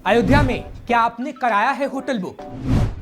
अयोध्या में क्या आपने कराया है होटल बुक?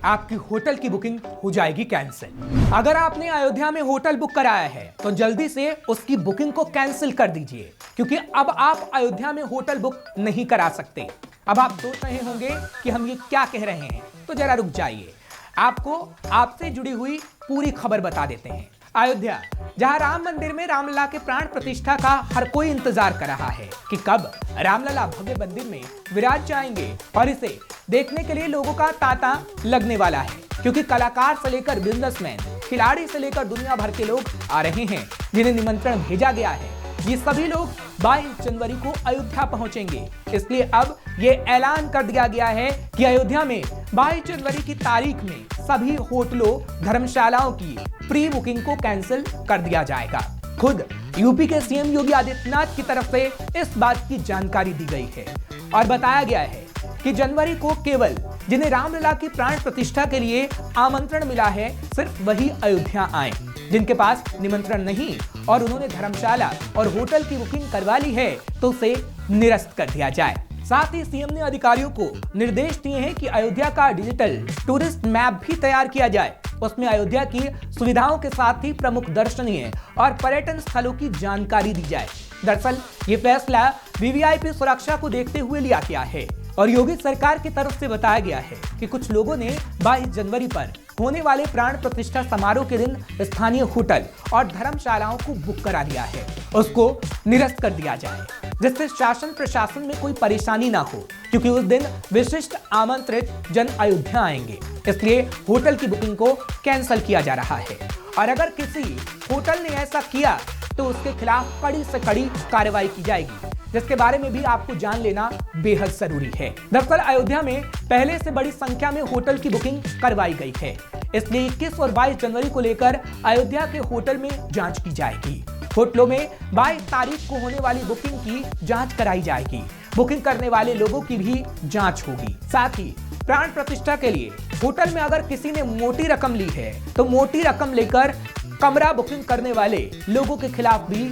आपकी होटल की बुकिंग हो जाएगी कैंसिल। अगर आपने अयोध्या में होटल बुक कराया है तो जल्दी से उसकी बुकिंग को कैंसिल कर दीजिए, क्योंकि अब आप अयोध्या में होटल बुक नहीं करा सकते। अब आप सोच रहे होंगे कि हम ये क्या कह रहे हैं, तो जरा रुक जाइए, आपको आपसे जुड़ी हुई पूरी खबर बता देते हैं। अयोध्या, जहां राम मंदिर में रामलला के प्राण प्रतिष्ठा का हर कोई इंतजार कर रहा है कि कब रामलला भव्य मंदिर में विराज जाएंगे, और इसे देखने के लिए लोगों का तांता लगने वाला है, क्योंकि कलाकार से लेकर बिजनेसमैन, खिलाड़ी से लेकर दुनिया भर के लोग आ रहे हैं जिन्हें निमंत्रण भेजा गया है। ये सभी लोग 22 जनवरी को अयोध्या पहुंचेंगे। इसलिए अब ये ऐलान कर दिया गया है कि अयोध्या में 22 जनवरी की तारीख में सभी होटलों, धर्मशालाओं की प्री बुकिंग को कैंसिल कर दिया जाएगा। खुद यूपी के सीएम योगी आदित्यनाथ की तरफ से इस बात की जानकारी दी गई है और बताया गया है कि जनवरी को केवल जिन्हें रामलला की प्राण प्रतिष्ठा के लिए आमंत्रण मिला है, सिर्फ वही अयोध्या आए। जिनके पास निमंत्रण नहीं और उन्होंने धर्मशाला और होटल की बुकिंग करवा ली है, तो उसे निरस्त कर दिया जाए। साथ ही सीएम ने अधिकारियों को निर्देश दिए हैं कि अयोध्या का डिजिटल टूरिस्ट मैप भी तैयार किया जाए। उसमें अयोध्या की सुविधाओं के साथ ही प्रमुख दर्शनीय और पर्यटन स्थलों की जानकारी दी जाए। दरअसल ये फैसला वीवीआईपी सुरक्षा को देखते हुए लिया गया है और योगी सरकार की तरफ से बताया गया है कि कुछ लोगों ने 22 जनवरी पर होने वाले प्राण प्रतिष्ठा समारोह के दिन स्थानीय होटल और धर्मशालाओं को बुक करा लिया है, उसको निरस्त कर दिया जाए, जिससे शासन प्रशासन में कोई परेशानी ना हो, क्योंकि उस दिन विशिष्ट आमंत्रित जन अयोध्या आएंगे। इसलिए होटल की बुकिंग को कैंसिल किया जा रहा है और अगर किसी होटल ने ऐसा किया तो उसके खिलाफ कड़ी से कड़ी कार्रवाई की जाएगी, जिसके बारे में भी आपको जान लेना बेहद जरूरी है। दरअसल अयोध्या में पहले से बड़ी संख्या में होटल की बुकिंग करवाई गई है, इसलिए 21 और 22 जनवरी को लेकर अयोध्या के होटल में जांच की जाएगी। होटलों में 22 तारीख को होने वाली बुकिंग की जांच कराई जाएगी। बुकिंग करने वाले लोगों की भी जांच होगी। साथ ही प्राण प्रतिष्ठा के लिए होटल में अगर किसी ने मोटी रकम ली है, तो मोटी रकम लेकर कमरा बुकिंग करने वाले लोगों के खिलाफ भी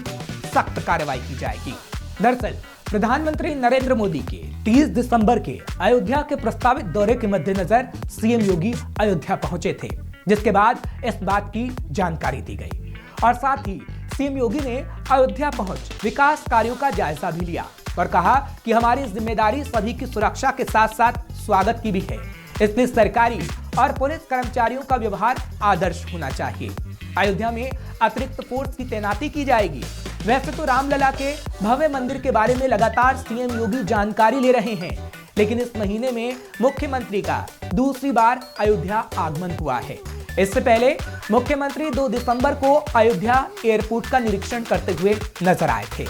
सख्त कार्रवाई की जाएगी। दरअसल प्रधानमंत्री नरेंद्र मोदी के 30 दिसंबर के अयोध्या के प्रस्तावित दौरे के मद्देनजर सीएम योगी अयोध्या पहुंचे थे, जिसके बाद इस बात की जानकारी दी गई और साथ ही सीएम योगी ने अयोध्या पहुंच विकास कार्यों का जायजा भी लिया और कहा कि हमारी जिम्मेदारी सभी की सुरक्षा के साथ साथ स्वागत की भी है, इसलिए सरकारी और पुलिस कर्मचारियों का व्यवहार आदर्श होना चाहिए। अयोध्या में अतिरिक्त फोर्स की तैनाती की जाएगी। वैसे तो रामलला के भव्य मंदिर के बारे में लगातार सीएम योगी जानकारी ले रहे हैं, लेकिन इस महीने में मुख्यमंत्री का दूसरी बार अयोध्या आगमन हुआ है। इससे पहले मुख्यमंत्री 2 दिसंबर को अयोध्या एयरपोर्ट का निरीक्षण करते हुए नजर आए थे।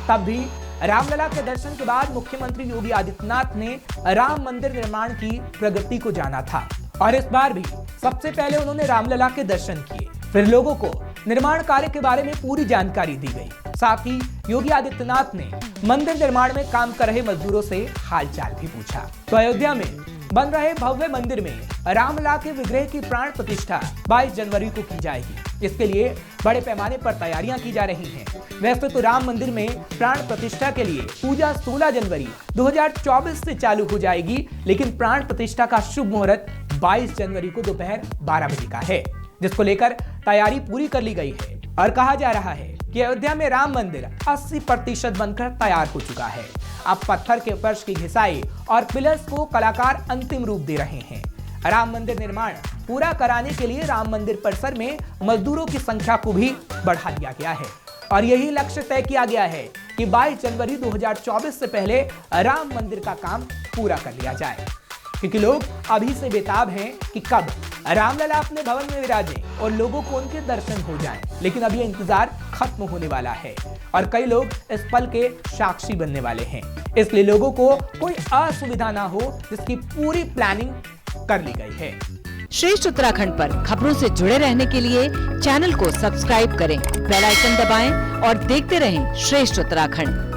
तब भी रामलला के दर्शन के बाद मुख्यमंत्री योगी आदित्यनाथ ने राम मंदिर निर्माण की प्रगति को जाना था और इस बार भी सबसे पहले उन्होंने रामलला के दर्शन किए। फिर लोगों को निर्माण कार्य के बारे में पूरी जानकारी दी गई। साथ ही योगी आदित्यनाथ ने मंदिर निर्माण में काम कर रहे मजदूरों से हालचाल भी पूछा। तो अयोध्या में बन रहे भव्य मंदिर में रामलला के विग्रह की प्राण प्रतिष्ठा 22 जनवरी को की जाएगी। इसके लिए बड़े पैमाने पर तैयारियां की जा रही हैं। वैसे तो राम मंदिर में प्राण प्रतिष्ठा के लिए पूजा 16 जनवरी 2024 से चालू हो जाएगी, लेकिन प्राण प्रतिष्ठा का शुभ मुहूर्त 22 जनवरी को दोपहर 12 बजे का है, जिसको लेकर तैयारी पूरी कर ली गई है और कहा जा रहा है कि अयोध्या में राम मंदिर 80% बनकर तैयार हो चुका है। अब पत्थर के फर्श की घिसाई और पिलर्स को कलाकार अंतिम रूप दे रहे हैं। राम मंदिर निर्माण पूरा कराने के लिए राम मंदिर परिसर में मजदूरों की संख्या को भी बढ़ा दिया गया है और यही लक्ष्य तय किया गया है कि 22 जनवरी 2024 से पहले राम मंदिर का काम पूरा कर लिया जाए, क्योंकि लोग अभी से बेताब हैं कि कब रामलला अपने भवन में विराजे और लोगों को उनके दर्शन हो जाएं। लेकिन अब ये इंतजार खत्म होने वाला है और कई लोग इस पल के साक्षी बनने वाले हैं, इसलिए लोगों को कोई असुविधा ना हो, जिसकी पूरी प्लानिंग कर ली गई है। श्रेष्ठ उत्तराखंड पर खबरों से जुड़े रहने के लिए चैनल को सब्सक्राइब करें, बेल आइकन दबाएं और देखते रहें श्रेष्ठ उत्तराखंड।